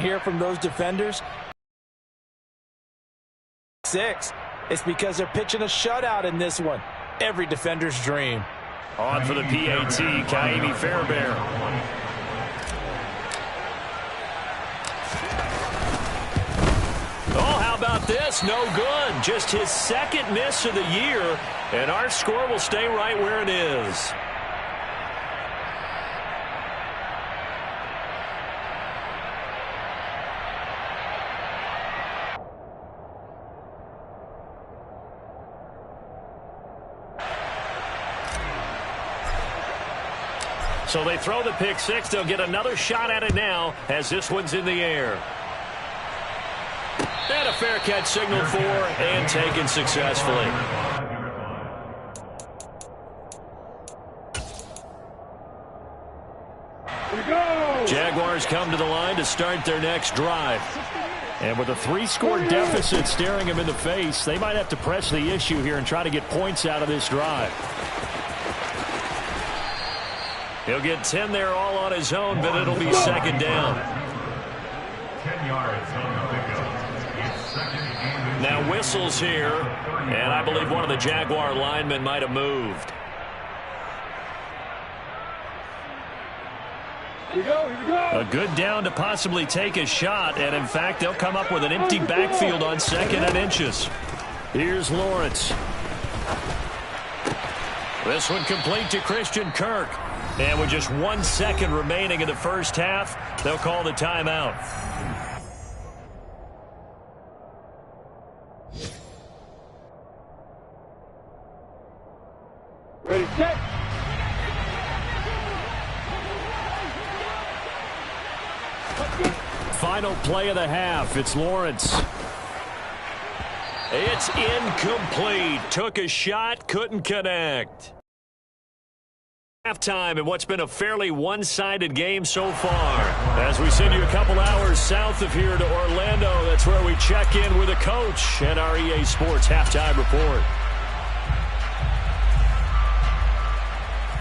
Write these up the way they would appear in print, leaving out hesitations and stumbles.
Hear from those defenders? 6. It's because they're pitching a shutout in this one. Every defender's dream. On for the PAT, Kaimi Fairbairn. Oh, how about this? No good. Just his second miss of the year, and our score will stay right where it is. So they throw the pick six. They'll get another shot at it now as this one's in the air. And a fair catch signaled for and taken successfully. Jaguars come to the line to start their next drive. And with a 3-score deficit staring them in the face, they might have to press the issue here and try to get points out of this drive. He'll get 10 there all on his own, but it'll be second down. 10 yards on the pickup. Now whistles here, and I believe one of the Jaguar linemen might have moved. Here we go. A good down to possibly take a shot, and in fact, they'll come up with an empty backfield on 2nd and inches. Here's Lawrence. This one complete to Christian Kirk. And with just 1 second remaining in the first half, they'll call the timeout. Ready, set. Final play of the half. It's Lawrence. It's incomplete. Took a shot, couldn't connect. Halftime in what's been a fairly one-sided game so far. As we send you a couple hours south of here to Orlando, that's where we check in with the coach and our EA Sports Halftime Report.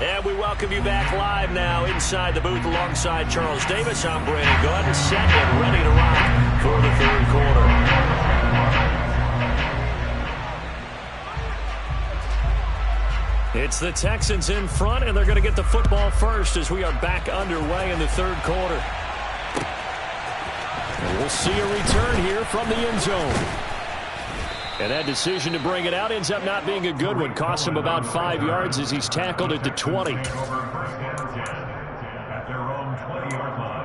And we welcome you back live now inside the booth alongside Charles Davis. I'm Brandon Gordon, set and ready to rock for the third quarter. It's the Texans in front, and they're going to get the football first as we are back underway in the third quarter. And we'll see a return here from the end zone. And that decision to bring it out ends up not being a good one. Costs him about 5 yards as he's tackled at the 20. At their own 20-yard line.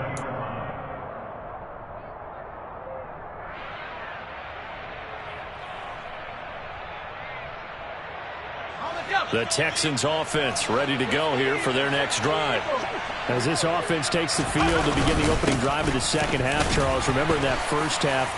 The Texans offense ready to go here for their next drive. As this offense takes the field to begin the opening drive of the second half, Charles, remember in that first half,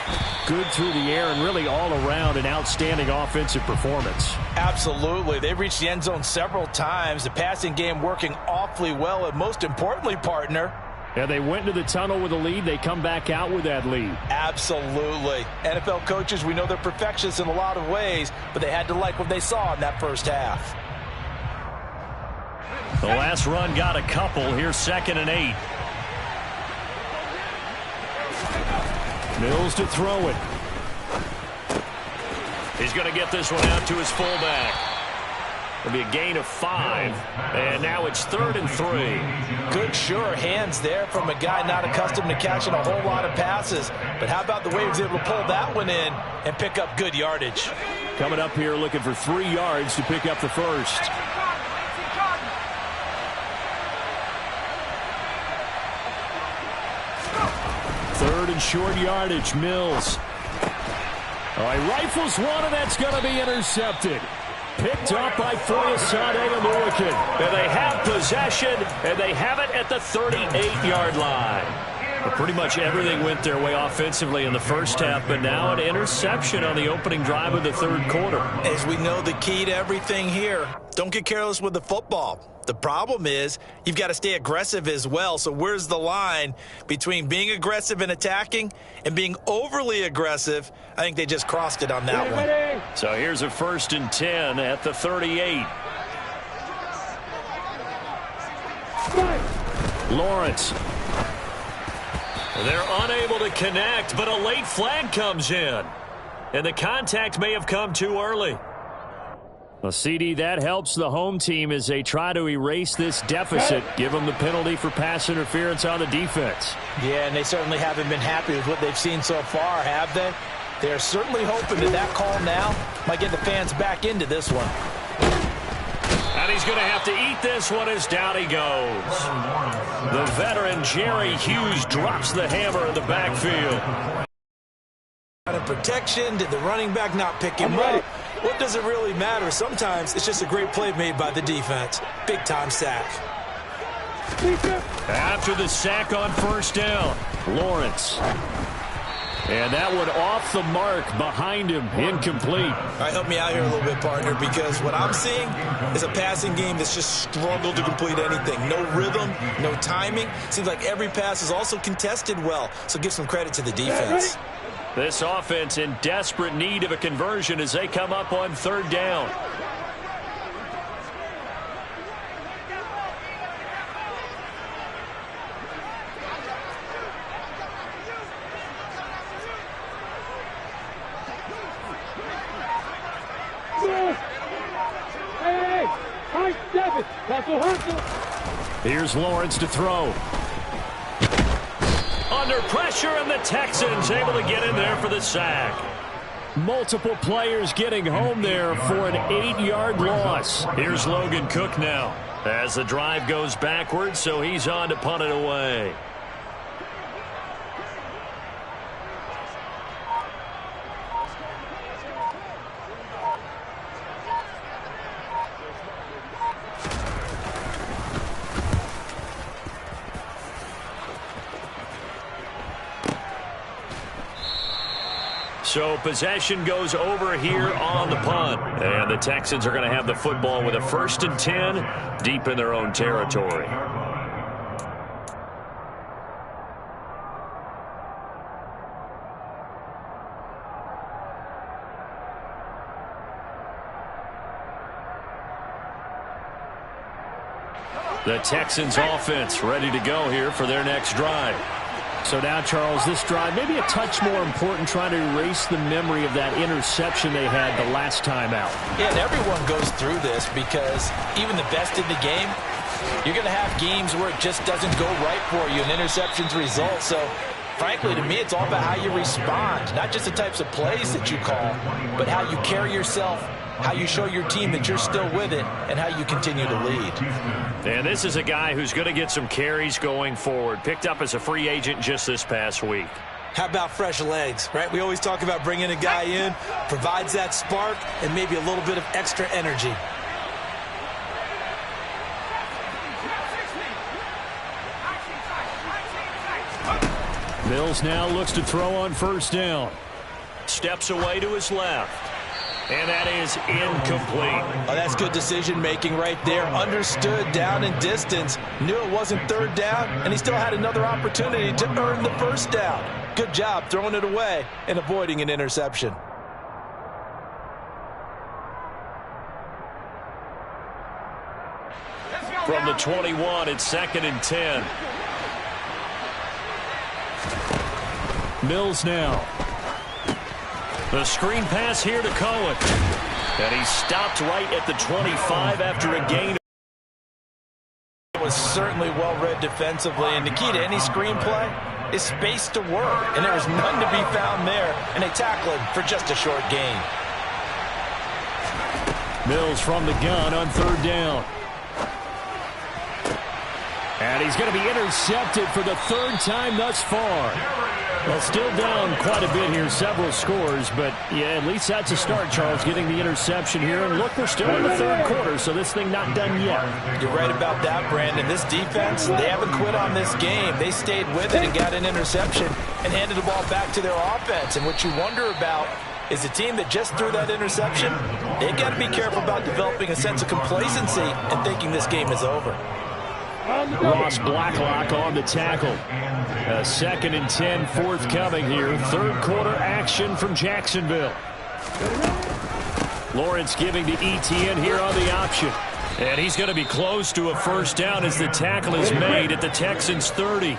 good through the air and really all around an outstanding offensive performance. Absolutely. They reached the end zone several times. The passing game working awfully well, and most importantly, partner, yeah, they went into the tunnel with a lead. They come back out with that lead. Absolutely. NFL coaches, we know they're perfectionists in a lot of ways, but they had to like what they saw in that first half. The last run got a couple. Here's 2nd and 8. Mills to throw it. He's going to get this one out to his fullback. It'll be a gain of 5. And now it's 3rd and 3. Good, sure hands there from a guy not accustomed to catching a whole lot of passes. But how about the way he was able to pull that one in and pick up good yardage? Coming up here looking for 3 yards to pick up the first. 3rd and short yardage. Mills. All right, rifles one, and that's going to be intercepted. Picked up by Foyesade Aluakin. And they have possession, and they have it at the 38-yard line. Well, pretty much everything went their way offensively in the first half, but now an interception on the opening drive of the third quarter. As we know, the key to everything here, don't get careless with the football. The problem is you've got to stay aggressive as well. So where's the line between being aggressive and attacking and being overly aggressive? I think they just crossed it on that one. So here's a 1st and 10 at the 38. Lawrence. They're unable to connect, but a late flag comes in. And the contact may have come too early. Well, CD, that helps the home team as they try to erase this deficit. Give them the penalty for pass interference on the defense. Yeah, and they certainly haven't been happy with what they've seen so far, have they? They're certainly hoping that call now might get the fans back into this one. And he's going to have to eat this one as down he goes. The veteran Jerry Hughes drops the hammer in the backfield. Out of protection, did the running back not pick him up? What does it really matter? Sometimes it's just a great play made by the defense. Big-time sack. After the sack on first down, Lawrence. And that one off the mark behind him, incomplete. All right, help me out here a little bit, partner, because what I'm seeing is a passing game that's just struggled to complete anything. No rhythm, no timing. Seems like every pass is also contested well, so give some credit to the defense. This offense in desperate need of a conversion as they come up on third down. Here's Lawrence to throw. Under pressure, and the Texans able to get in there for the sack. Multiple players getting home there for an 8-yard loss. Here's Logan Cook now as the drive goes backwards, so he's on to punt it away. So possession goes over here on the punt. And the Texans are going to have the football with a 1st and 10 deep in their own territory. The Texans offense ready to go here for their next drive. So now, Charles, this drive maybe a touch more important, trying to erase the memory of that interception they had the last time out. Yeah, and everyone goes through this because even the best in the game, you're going to have games where it just doesn't go right for you, and interceptions result. So, frankly, to me, it's all about how you respond, not just the types of plays that you call, but how you carry yourself, how you show your team that you're still with it, and how you continue to lead. And this is a guy who's going to get some carries going forward. Picked up as a free agent just this past week. How about fresh legs, right? We always talk about bringing a guy in, provides that spark, and maybe a little bit of extra energy. Mills now looks to throw on first down. Steps away to his left. And that is incomplete. Oh, that's good decision-making right there. Understood down and distance. Knew it wasn't third down, and he still had another opportunity to earn the first down. Good job throwing it away and avoiding an interception. From the 21, it's 2nd and 10. Mills now. The screen pass here to Cohen. And he stopped right at the 25 after a gain. It was certainly well-read defensively, and the key to any screenplay is space to work, and there was none to be found there, and they tackle him for just a short gain. Mills from the gun on third down. And he's going to be intercepted for the 3rd time thus far. Well, still down quite a bit here, several scores, but yeah, at least that's a start, Charles, getting the interception here. And look, we're still in the 3rd quarter, so this thing not done yet. You're right about that, Brandon. This defense, they haven't quit on this game. They stayed with it and got an interception and handed the ball back to their offense. And what you wonder about is the team that just threw that interception, they've got to be careful about developing a sense of complacency and thinking this game is over. Ross Blacklock on the tackle. 2nd and 10 forthcoming here. 3rd quarter action from Jacksonville. Lawrence giving to ETN here on the option. And he's going to be close to a first down as the tackle is made at the Texans' 30.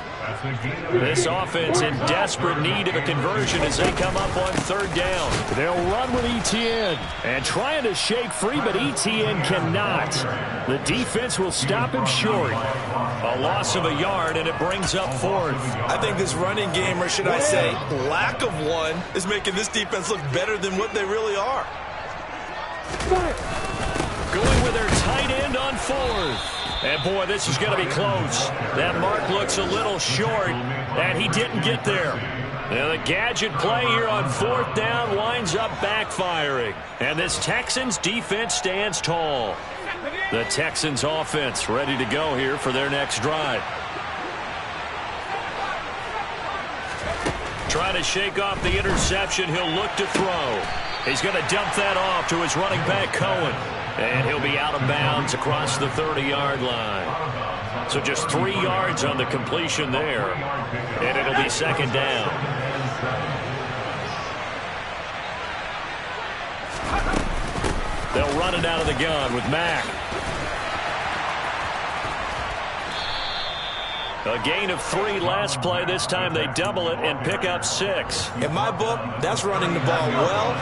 This offense in desperate need of a conversion as they come up on third down. They'll run with Etienne and trying to shake free, but Etienne cannot. The defense will stop him short. A loss of a yard, and it brings up fourth. I think this running game, or should I say lack of one, is making this defense look better than what they really are. Going with their tight end on fourth. And, boy, this is going to be close. That mark looks a little short, and he didn't get there. Now the gadget play here on fourth down winds up backfiring. And this Texans defense stands tall. The Texans offense ready to go here for their next drive. Trying to shake off the interception. He'll look to throw. He's going to dump that off to his running back, Cohen. And he'll be out of bounds across the 30-yard line. So just 3 yards on the completion there. And it'll be second down. They'll run it out of the gun with Mack. A gain of 3 last play. This time they double it and pick up 6. In my book, that's running the ball well,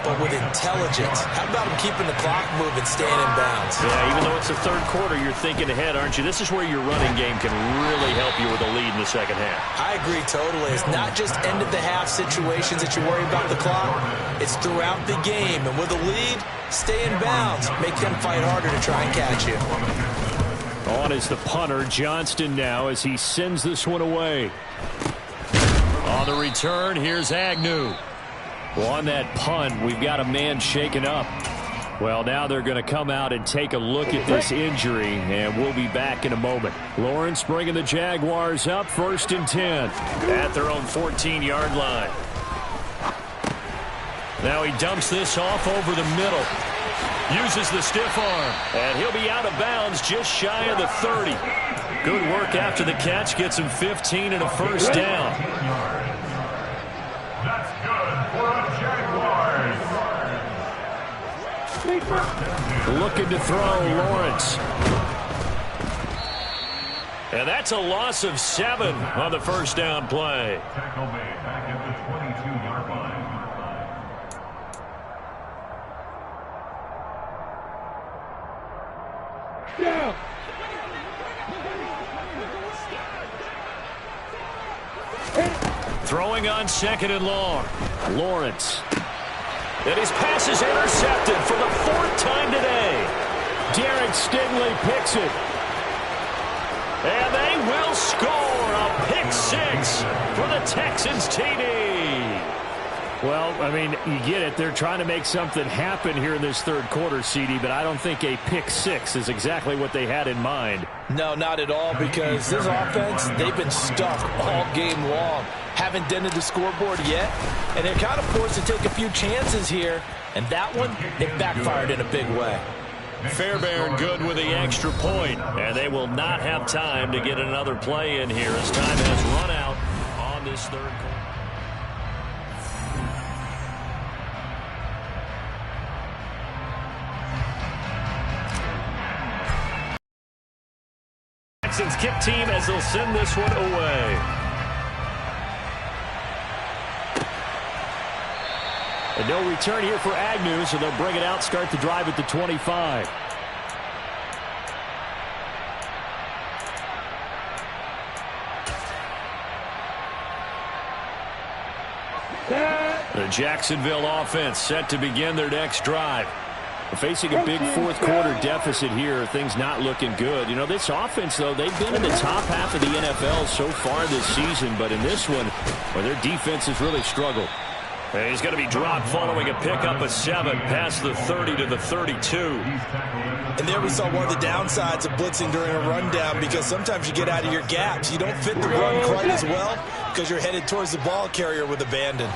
but with intelligence. How about him keeping the clock moving, staying in bounds? Yeah, even though it's the third quarter, you're thinking ahead, aren't you? This is where your running game can really help you with a lead in the second half. I agree totally. It's not just end-of-the-half situations that you worry about the clock. It's throughout the game. And with a lead, stay in bounds. Make them fight harder to try and catch you. On is the punter, Johnston now, as he sends this one away. On the return, here's Agnew. Well, on that punt, we've got a man shaken up. Well, now they're going to come out and take a look at this injury, and we'll be back in a moment. Lawrence bringing the Jaguars up, 1st and 10 at their own 14-yard line. Now he dumps this off over the middle. Uses the stiff arm, and he'll be out of bounds just shy of the 30. Good work after the catch. Gets him 15 and a first down. That's good for a Jaguars. Looking to throw, Lawrence. And that's a loss of 7 on the first down play. Tackle made back at the 22-yard line. Down. Throwing on 2nd and long. Lawrence. And his pass is intercepted for the 4th time today. Derek Stingley picks it. And they will score a pick 6 for the Texans TD. Well, I mean, you get it. They're trying to make something happen here in this third quarter, CD, but I don't think a pick 6 is exactly what they had in mind. No, not at all, because this offense, they've been stuck all game long. Haven't dented the scoreboard yet, and they're kind of forced to take a few chances here, and that one, it backfired in a big way. Fairbairn good with the extra point, and they will not have time to get another play in here as time has run out on this third quarter. Texans kick team as they'll send this one away. And no return here for Agnew, so they'll bring it out, start the drive at the 25. The Jacksonville offense set to begin their next drive. Facing a big fourth quarter deficit here, things not looking good. You know, this offense, though, they've been in the top half of the NFL so far this season, but in this one, well, their defense has really struggled. And he's going to be dropped following a pickup of 7 past the 30 to the 32. And there we saw one of the downsides of blitzing during a rundown, because sometimes you get out of your gaps. You don't fit the run quite as well because you're headed towards the ball carrier with abandon.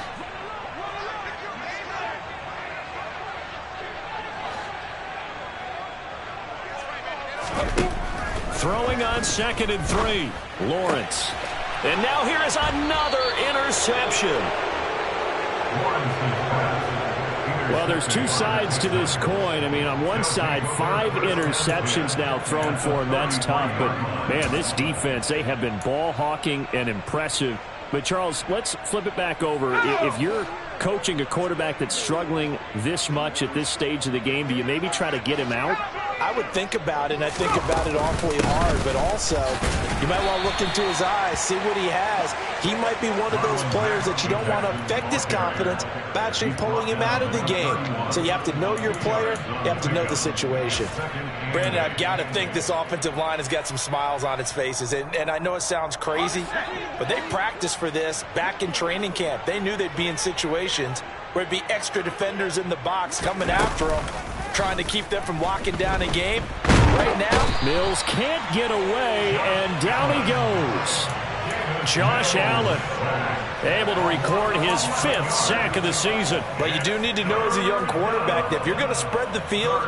Throwing on 2nd and 3, Lawrence. And now here is another interception. Well, there's two sides to this coin. I mean, on one side, 5 interceptions now thrown for him. That's tough. But, man, this defense, they have been ball hawking and impressive. But, Charles, let's flip it back over. If you're coaching a quarterback that's struggling this much at this stage of the game, do you maybe try to get him out? I would think about it, and I think about it awfully hard, but also you might want to look into his eyes, see what he has. He might be one of those players that you don't want to affect his confidence by actually pulling him out of the game. So you have to know your player, you have to know the situation. Brandon, I've got to think this offensive line has got some smiles on its faces, and I know it sounds crazy, but they practiced for this back in training camp. They knew they'd be in situations where it'd be extra defenders in the box coming after them, trying to keep them from locking down a game. Right now, Mills can't get away, and down he goes. Josh Allen able to record his 5th sack of the season. But you do need to know as a young quarterback that if you're going to spread the field,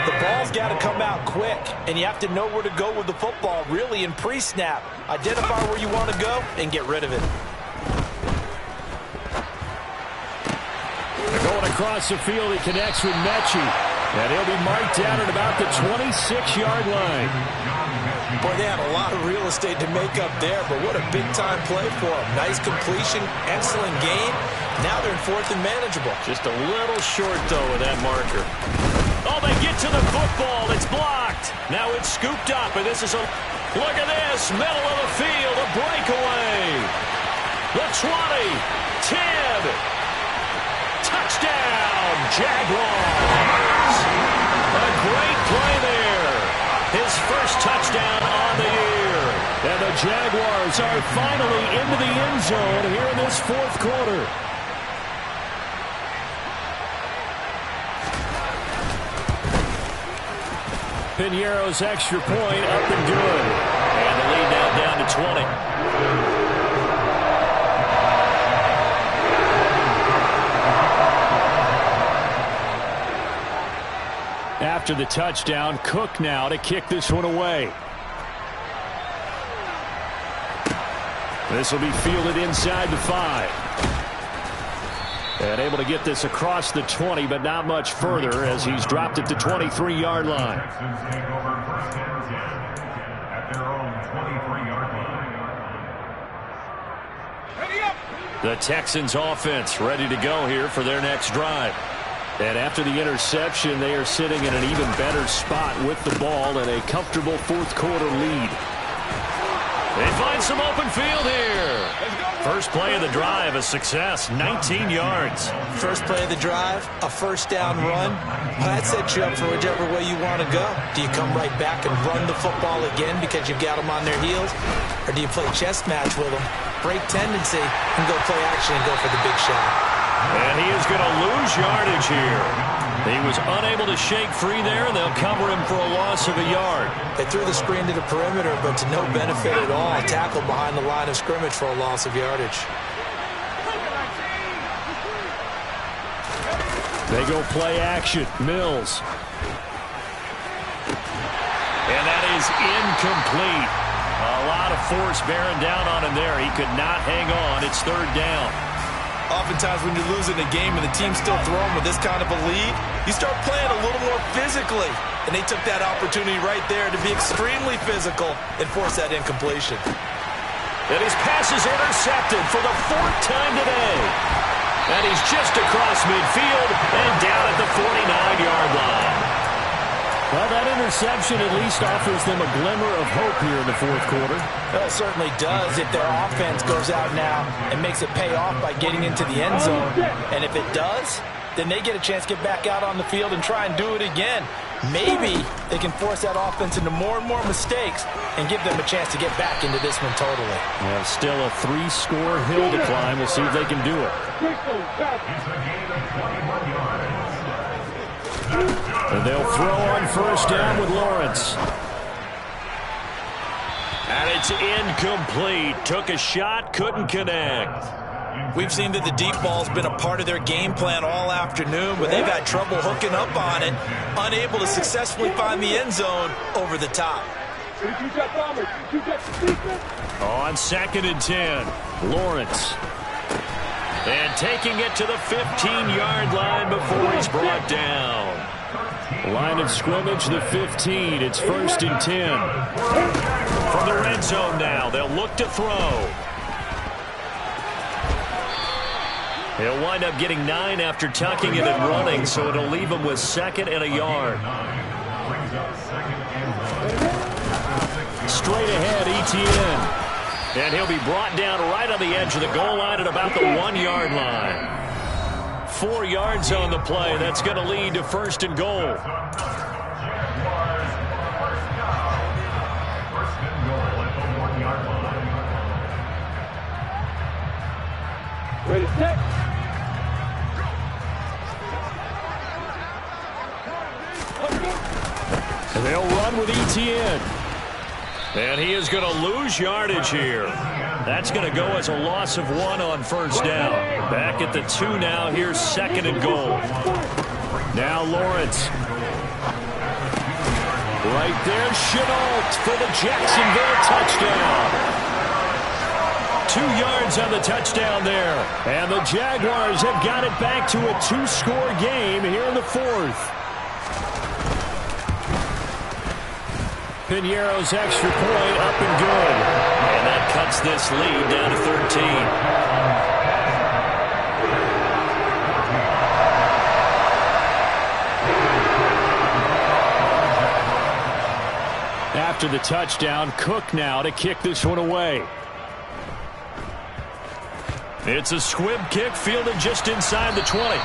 the ball's got to come out quick, and you have to know where to go with the football, really in pre-snap. Identify where you want to go and get rid of it. Going across the field, he connects with Mechie. And he'll be marked down at about the 26-yard line. Boy, they had a lot of real estate to make up there, but what a big-time play for them. Nice completion, excellent game. Now they're in 4th and manageable. Just a little short, though, with that marker. Oh, they get to the football. It's blocked. Now it's scooped up, and this is a... Look at this. Middle of the field, a breakaway. The 20, 10... Touchdown, Jaguars! A great play there. His first touchdown on the year. And the Jaguars are finally into the end zone here in this 4th quarter. Piñeiro's extra point up and good. And the lead now down to 20. After the touchdown, Cook now to kick this one away. This will be fielded inside the 5. And able to get this across the 20, but not much further as he's dropped it to 23-yard line. The Texans offense ready to go here for their next drive. And after the interception, they are sitting in an even better spot with the ball and a comfortable 4th quarter lead. They find some open field here. First play of the drive, a success, 19 yards. First play of the drive, a first down run. Well, that sets you up for whichever way you want to go. Do you come right back and run the football again because you've got them on their heels? Or do you play chess match with them, break tendency, and go play action and go for the big shot? And he is going to lose yardage here. He was unable to shake free there, and they'll cover him for a loss of a yard. They threw the screen to the perimeter, but to no benefit at all. Tackled behind the line of scrimmage for a loss of yardage. They go play action. Mills. And that is incomplete. A lot of force bearing down on him there. He could not hang on. It's 3rd down. Oftentimes when you're losing a game and the team's still throwing with this kind of a lead, you start playing a little more physically. And they took that opportunity right there to be extremely physical and force that incompletion. And his pass is intercepted for the 4th time today. And he's just across midfield and down at the 49-yard line. Well, that interception at least offers them a glimmer of hope here in the 4th quarter. Well, it certainly does if their offense goes out now and makes it pay off by getting into the end zone. And if it does, then they get a chance to get back out on the field and try and do it again. Maybe they can force that offense into more and more mistakes and give them a chance to get back into this one totally. Well, still a 3-score hill to climb. We'll see if they can do it. And they'll throw on first down with Lawrence. And it's incomplete. Took a shot, couldn't connect. We've seen that the deep ball's been a part of their game plan all afternoon, but they've had trouble hooking up on it, unable to successfully find the end zone over the top. On 2nd and 10, Lawrence. And taking it to the 15-yard line before he's brought down. Line of scrimmage, the 15. It's 1st and 10. From the red zone now, they'll look to throw. He'll wind up getting 9 after tucking it and running, so it'll leave him with 2nd and a yard. Straight ahead, Etienne. And he'll be brought down right on the edge of the goal line at about the 1-yard line. 4 yards on the play. That's going to lead to 1st and goal. Ready, set. They'll run with Etienne. And he is going to lose yardage here. That's going to go as a loss of 1 on 1st down. Back at the 2 now. Here's 2nd and goal. Now Lawrence. Right there, Chenault for the Jacksonville touchdown. 2 yards on the touchdown there. And the Jaguars have got it back to a 2-score game here in the 4th. Piñeiro's extra point up and good. And that cuts this lead down to 13. After the touchdown, Cook now to kick this one away. It's a squib kick fielded just inside the 20.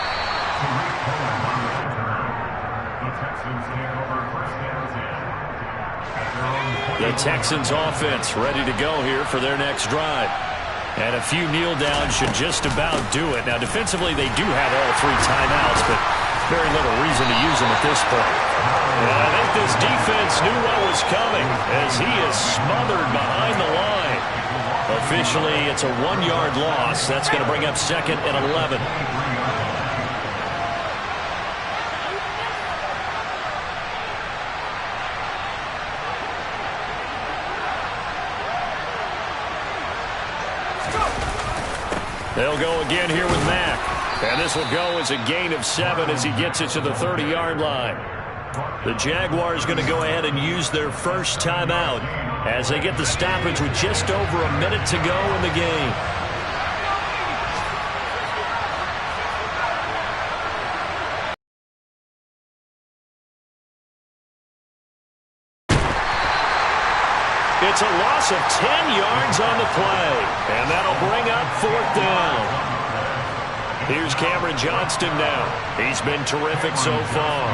The Texans offense ready to go here for their next drive. And a few kneel downs should just about do it. Now defensively they do have all 3 timeouts, but very little reason to use them at this point. And I think this defense knew what was coming as he is smothered behind the line. Officially it's a 1-yard loss. That's going to bring up 2nd and 11. They'll go again here with Mack. And this will go as a gain of 7 as he gets it to the 30-yard line. The Jaguars going to go ahead and use their first timeout as they get the stoppage with just over a minute to go in the game. It's a loss of 10 yards on the play, and that'll bring up 4th down. Here's Cameron Johnston now. He's been terrific so far.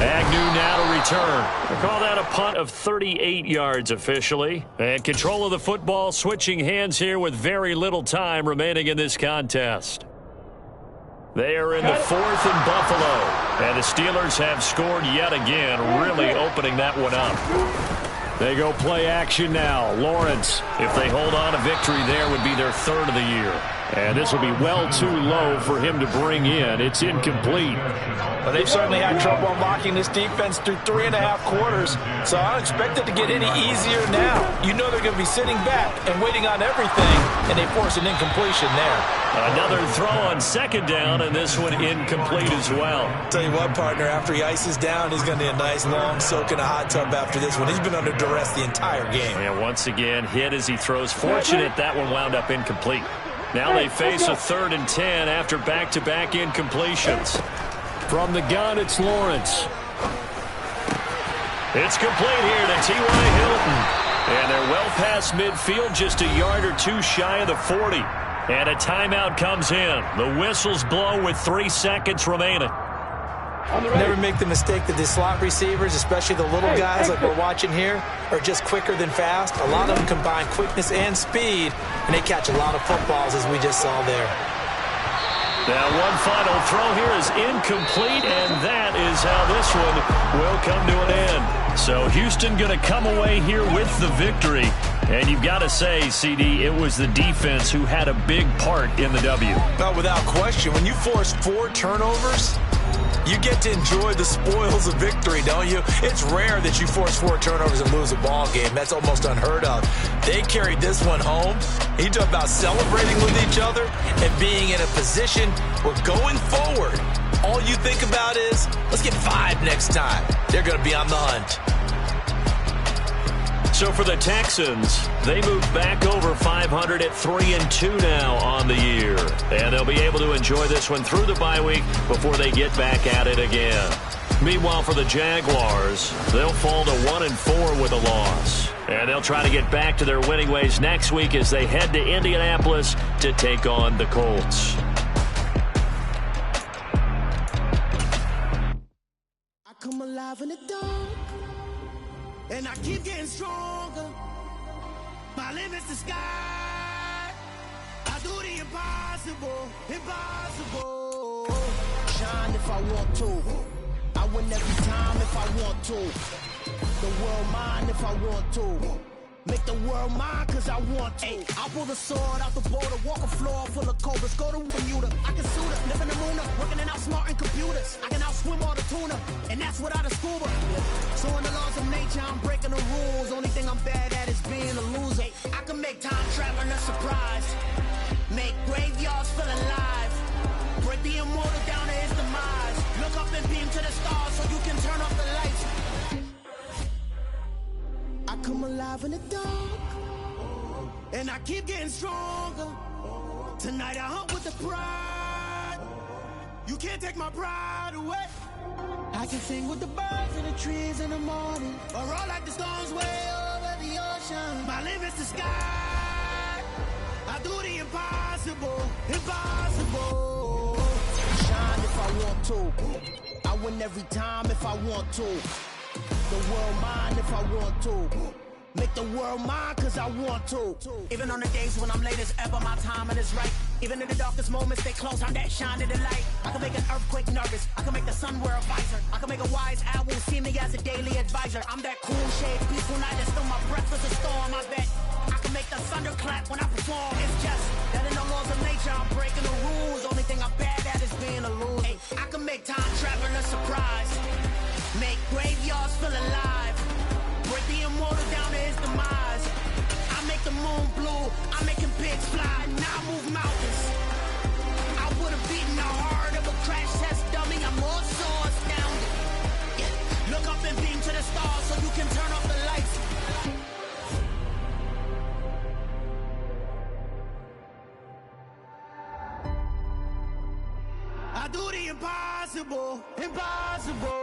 Agnew now to return. We'll call that a punt of 38 yards officially. And control of the football switching hands here with very little time remaining in this contest. They are in the 4th and Buffalo. And the Steelers have scored yet again, really opening that one up. They go play action now. Lawrence, if they hold on, a victory there would be their 3rd of the year. And this will be well too low for him to bring in. It's incomplete. Well, they've certainly had trouble unlocking this defense through 3.5 quarters, so I don't expect it to get any easier now. You know they're going to be sitting back and waiting on everything, and they force an incompletion there. Another throw on 2nd down, and this one incomplete as well. Tell you what, partner, after he ices down, he's going to need a nice long soak in a hot tub after this one. He's been under duress the entire game. And once again, hit as he throws. Fortunate that one wound up incomplete. Now they face a 3rd and 10 after back-to-back incompletions. From the gun, it's Lawrence. It's complete here to T.Y. Hilton. And they're well past midfield, just a yard or 2 shy of the 40. And a timeout comes in. The whistles blow with 3 seconds remaining. Never make the mistake that the slot receivers, especially the little guys like we're watching here, are just quicker than fast. A lot of them combine quickness and speed, and they catch a lot of footballs, as we just saw there. Now one final throw here is incomplete, and that is how this one will come to an end. So Houston going to come away here with the victory. And you've got to say, CD, it was the defense who had a big part in the W. Without question, when you force 4 turnovers, you get to enjoy the spoils of victory, don't you? It's rare that you force 4 turnovers and lose a ball game. That's almost unheard of. They carried this one home. You talk about celebrating with each other and being in a position where going forward, all you think about is, let's get 5 next time. They're going to be on the hunt. So for the Texans, they move back over 500 at 3-2 now on the year. And they'll be able to enjoy this one through the bye week before they get back at it again. Meanwhile, for the Jaguars, they'll fall to 1-4 with a loss. And they'll try to get back to their winning ways next week as they head to Indianapolis to take on the Colts. I come alive in the dark, and I keep getting stronger. My limit's the sky. I do the impossible, impossible. Shine if I want to. I win every time if I want to. The world mine if I want to. Make the world mine cause I want to. I pull the sword out the border, walk a floor full of cobras, go to Bermuda. I can suit her, live in the moon, working and outsmarting computers. I can outswim all the tuna, and that's without a scuba. So in the laws of nature, I'm breaking the rules. Only thing I'm bad at is being a loser. I can make time traveling a surprise. Make graveyards feel alive. Break the immortal down to his demise. Look up and beam to the stars so you can turn off the lights. I come alive in the dark, and I keep getting stronger. Tonight I hunt with the pride. You can't take my pride away. I can sing with the birds and the trees in the morning, or roll like the storms way over the ocean. My limit's the sky. I do the impossible, impossible. Shine if I want to. I win every time if I want to. The world mine if I want to. Make the world mine cause I want to. Even on the days when I'm late as ever, my timing is right. Even in the darkest moments, stay close, I'm that shine in the light. I can make an earthquake nervous, I can make the sun wear a visor. I can make a wise owl see me as a daily advisor. I'm that cool shade, peaceful night, and still my breath is a storm. I bet I can make the thunder clap when I perform. It's just that in the laws of nature, I'm breaking the rules. Only thing I'm bad at is being a loser. Hey, I can make time traveling a surprise. Make graveyards feel alive. Break the immortal down to his demise. I make the moon blue. I'm making pigs fly. Now I move mountains. I would have beaten the heart of a crash test dummy. I'm more so astounded. Yeah. Look up and beam to the stars so you can turn off the lights. I do the impossible, impossible.